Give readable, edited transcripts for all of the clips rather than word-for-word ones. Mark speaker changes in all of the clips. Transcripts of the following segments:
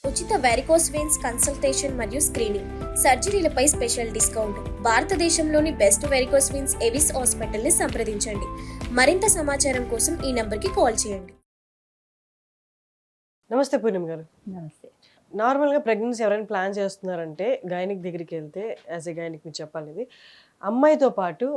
Speaker 1: ఉచిత varicose veins consultation మరియు screening, సర్జరీలపై special discount. భారతదేశంలోని best varicose veins Avis hospital ని సంప్రదించండి. మరింత సమాచారం కోసం ఈ నంబర్కి కాల్ చేయండి.
Speaker 2: నమస్తే పూర్ణిమ గారు.
Speaker 3: నమస్తే.
Speaker 2: నార్మల్గా ప్రెగ్నెన్సీ ఎవరైనా ప్లాన్ చేస్తున్నారంటే గైనిక్ దగ్గరికి వెళ్తే యాజ్ ఎ గైనిక్ మీరు చెప్పాలి, ఇది అమ్మాయితో పాటు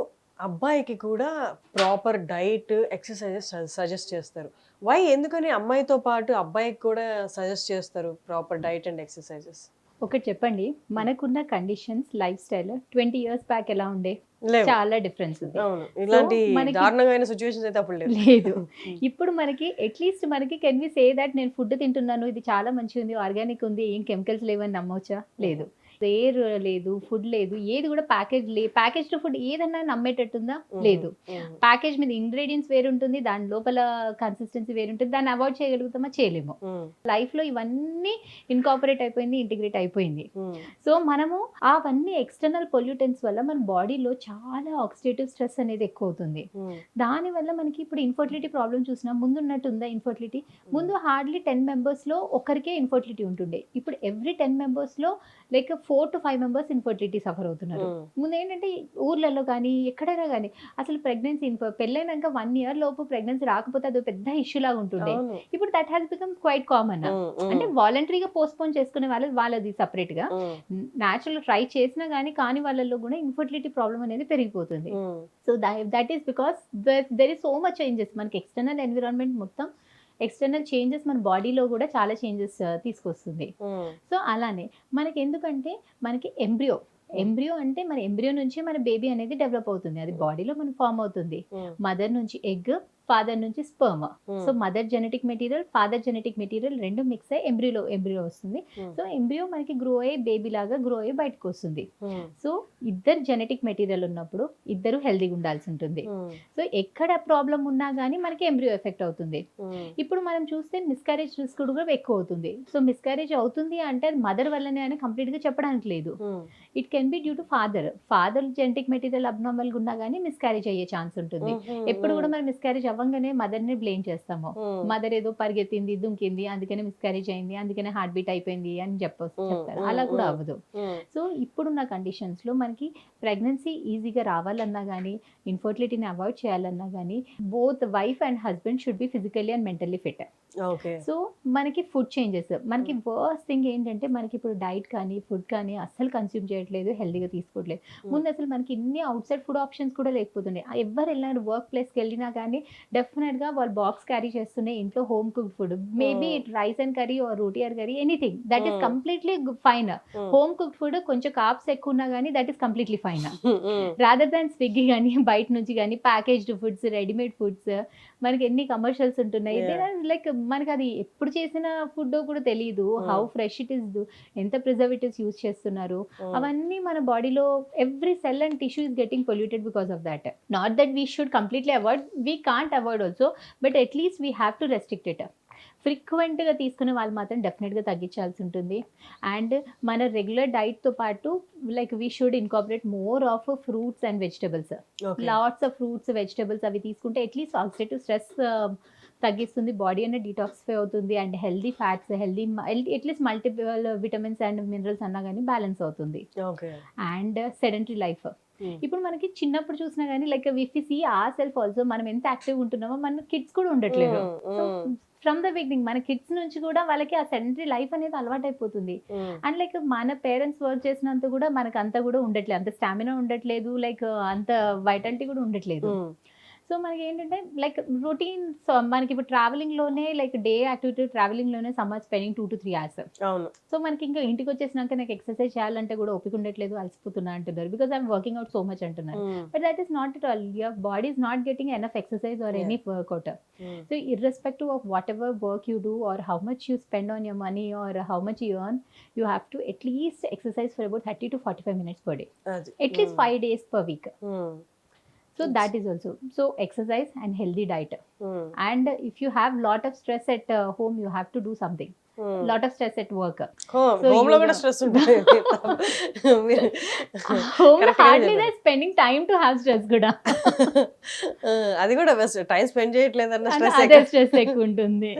Speaker 2: అబ్బాయికి కూడా ప్రాపర్ డైట్ ఎక్సర్సైజెస్ సజెస్ట్ చేస్తారు. వై, ఎందుకని అమ్మాయితో పాటు అబ్బాయికి కూడా సజెస్ట్ చేస్తారు ప్రాపర్ డైట్ అండ్ ఎక్సర్సైజెస్?
Speaker 3: ఒకటి చెప్పండి, మనకున్న conditions, life style 20 years back ఎలా ఉండే? చాలా డిఫరెన్స్ ఉంది.
Speaker 2: అవును, ఇలాంటి దారుణమైన సిచ్యువేషన్స్ అయితే అప్పుడు
Speaker 3: లేదు. ఇప్పుడు మనకి అట్లీస్ట్ మనకి కెన్ వి సే దట్ నేను ఫుడ్ తింటున్నాను, ఇది చాలా మంచిగా ఉంది, ఆర్గానిక్ ఉంది, ఏం కెమికల్స్ లేవని నమ్మవచ్చా? లేదు. ఎయిర్ లేదు, ఫుడ్ లేదు, ఏది కూడా ప్యాకేజ్డ్ ఫుడ్ ఏదన్నా నమ్మేటట్టుందా? లేదు. ప్యాకేజ్ మీద ఇంగ్రీడియంట్స్ వేరు ఉంటుంది, దాని లోపల కన్సిస్టెన్సీ వేరు ఉంటుంది, దాన్ని అవాయిడ్ చేయగలుగుతామా? చేయలేము. లైఫ్ లో ఇవన్నీ ఇన్కార్పొరేట్ అయిపోయింది, ఇంటిగ్రేట్ అయిపోయింది. సో మనము అవన్నీ ఎక్స్టర్నల్ పొల్యూటెంట్స్ వల్ల మన బాడీలో చాలా ఆక్సిడేటివ్ స్ట్రెస్ అనేది ఎక్కువ అవుతుంది. దాని వల్ల మనకి ఇప్పుడు ఇన్ఫర్టిలిటీ ప్రాబ్లమ్ చూసినా, ముందు ఉన్నట్టుందా ఇన్ఫర్టిలిటీ? ముందు హార్డ్లీ 10 members లో ఒకరికే ఇన్ఫర్టిలిటీ ఉంటుండే. ఇప్పుడు ఎవ్రీ 10 members లో like 4 to 5 members infertility suffer అవుతున్నారు. ముందు ఏంటంటే ఊర్లలో కానీ ఎక్కడైనా కానీ అసలు ప్రెగ్నెన్సీ పెళ్ళైనాక 1 year లోపు ప్రెగ్నెన్సీ రాకపోతే అది పెద్ద ఇష్యూ లాగా ఉంటుండే. ఇప్పుడు that has become quite common. అంటే వాలంటరీగా పోస్ట్పోన్ చేసుకునే వాళ్ళది సపరేట్ గా, న్యాచురల్ ట్రై చేసినా కానీ కాని వాళ్ళలో కూడా ఇన్ఫర్టిలిటీ ప్రాబ్లమ్ అనేది పెరిగిపోతుంది. So that is because there is so much changes. మనకి ఎక్స్టర్నల్ ఎన్విరాన్మెంట్ మొత్తం ఎక్స్టర్నల్ చేంజెస్ మన బాడీలో కూడా చాలా చేంజెస్ తీసుకొస్తుంది. సో అలానే మనకి ఎందుకంటే మనకి ఎంబ్రియో అంటే మన ఎంబ్రియో నుంచి మన బేబీ అనేది డెవలప్ అవుతుంది. అది బాడీలో మనకి ఫామ్ అవుతుంది. మదర్ నుంచి ఎగ్, ఫాదర్ నుంచి sperm. So mother genetic material, father genetic material రెండు మిక్స్ అయ్యి ఎంబ్రియో వస్తుంది. సో ఎంబ్రియో మనకి గ్రో అయ్యి బేబీ లాగా గ్రో అయ్యి బయటకు వస్తుంది. సో ఇద్దరు జెనెటిక్ మెటీరియల్ ఉన్నప్పుడు ఇద్దరు హెల్దీగా ఉండాల్సి ఉంటుంది. సో ఎక్కడ ప్రాబ్లం ఉన్నా కానీ మనకి ఎంబ్రియో ఎఫెక్ట్ అవుతుంది. ఇప్పుడు మనం చూస్తే మిస్క్యారేజ్ రిస్క్ కూడా ఎక్కువ అవుతుంది. సో మిస్క్యారేజ్ అవుతుంది అంటే అది మదర్ వల్లనే అని కంప్లీట్ గా చెప్పడానికి లేదు. It can be due to father genetic material abnormal గా ఉన్నా కానీ మిస్క్యారేజ్ అయ్యే ఛాన్స్ ఉంటుంది. ఎప్పుడు కూడా మనం మిస్క్యారేజ్ అవ్వగానే మదర్ ని బ్లేమ్ చేస్తాము. మదర్ ఏదో పరిగెత్తింది, దుంకింది, అందుకనే మిస్క్యారేజ్ అయింది, అందుకనే హార్ట్ బీట్ అయిపోయింది అని చెప్తారు. అలా కూడా అవ్వదు. సో ఇప్పుడున్న కండిషన్స్ లో మనకి ప్రెగ్నెన్సీ ఈజీగా రావాలన్నా కానీ, ఇన్ఫర్టిలిటీని అవాయిడ్ చేయాలన్నా కానీ, both wife and husband should be physically and mentally fit. So మనకి ఫుడ్ చేంజెస్, మనకి వర్స్ట్ థింగ్ ఏంటంటే మనకి ఇప్పుడు డైట్ కానీ ఫుడ్ కానీ అస్సలు కన్స్యూమ్ చేయట్లేదు, హెల్దీగా తీసుకోవట్లేదు. ముందు అసలు మనకి ఇన్ని అవుట్ సైడ్ ఫుడ్ ఆప్షన్స్ కూడా లేకపోతుండే. ఎవరు వెళ్ళినా వర్క్ ప్లేస్కి వెళ్ళినా కానీ డెఫినెట్గా వాళ్ళు బాక్స్ క్యారీ చేస్తుండే ఇంట్లో home cooked food, maybe rice and curry or roti or curry, anything that is completely fine. Home cooked food కొంచెం కార్బ్స్ ఎక్కువ ఉన్నా కానీ that is completely fine, rather than Swiggy కానీ బయట నుంచి కానీ ప్యాకేజ్డ్ ఫుడ్స్, రెడీమేడ్ ఫుడ్స్. మనకి ఎన్ని కమర్షియల్స్ ఉంటున్నాయి, లైక్ మనకి అది ఎప్పుడు చేసిన ఫుడ్ కూడా తెలియదు, హౌ ఫ్రెష్ ఇట్ ఈస్, ఎంత ప్రిజర్వేటివ్స్ యూజ్ చేస్తున్నారు. అవన్నీ మన బాడీలో every cell and tissue is getting polluted because of that. Not that we should completely avoid, we can't avoid also, but at least we have to restrict it. ఫ్రీక్వెంట్గా తీసుకునే వాళ్ళు మాత్రం డెఫినెట్గా తగ్గించాల్సి ఉంటుంది. అండ్ మన రెగ్యులర్ డైట్తో పాటు like we should incorporate more of fruits and vegetables, lots of fruits, vegetables అవి తీసుకుంటే అట్లీస్ట్ ఆక్సిడేటివ్ స్ట్రెస్ తగ్గిస్తుంది, బాడీ అనేది డీటాక్సిఫై అవుతుంది, and healthy fats, healthy at least multiple vitamins and minerals అన్నా కానీ బ్యాలెన్స్ అవుతుంది. అండ్ సెడెంటరీ లైఫ్, ఇప్పుడు మనకి చిన్నప్పుడు చూసినా కానీ like if we see our self also, మనం ఎంత యాక్టివ్ ఉంటున్నామో మన కిడ్స్ కూడా ఉండట్లేదు. సో ఫ్రమ్ ద బిగినింగ్ మన కిడ్స్ నుంచి కూడా వాళ్ళకి ఆ సెడెంటరీ లైఫ్ అనేది అలవాటు అయిపోతుంది. అండ్ లైక్ మన పేరెంట్స్ వర్క్ చేసినంత కూడా మనకు అంత కూడా ఉండట్లేదు, అంత స్టామినా ఉండట్లేదు, లైక్ అంత వైటాలిటీ కూడా ఉండట్లేదు. సో మనకి ఏంటంటే లైక్ రొటీన్, మనకి ఇప్పుడు ట్రావెలింగ్ లోనే లైక్ డే యాక్టివిటీ ట్రావెలింగ్ లోనే summer spending 2 to 3 hours. So మనకి ఇంకా ఇంటికి వచ్చేసినాక నాకు ఎక్సర్సైజ్ చేయాలంటే కూడా ఓపిక ఉండట్లేదు, అలసిపోతున్నా అంటున్నారు, because I'm working out so much అంటున్నారు. But that is not at all, your body is not getting enough exercise or any workout. So irrespective of whatever work you do or how much you spend on your money or how much you earn, you have to at least exercise for about 30 to 45 minutes per day, at least 5 days per week. So that is also, so exercise and healthy diet. And if you have lot of stress at home, you have to do something. Lot of stress at work.
Speaker 2: Home lo kuda stress ఉంటుంది.
Speaker 3: Home hardly they're spending time to have stress kuda.
Speaker 2: అది కూడా time spend చేయట్లేదన్న
Speaker 3: stress ఎక్కువ ఉంటుంది.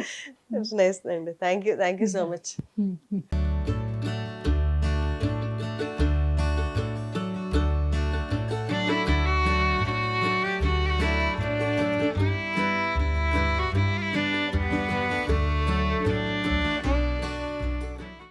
Speaker 2: It's nice అండి. Thank you so much.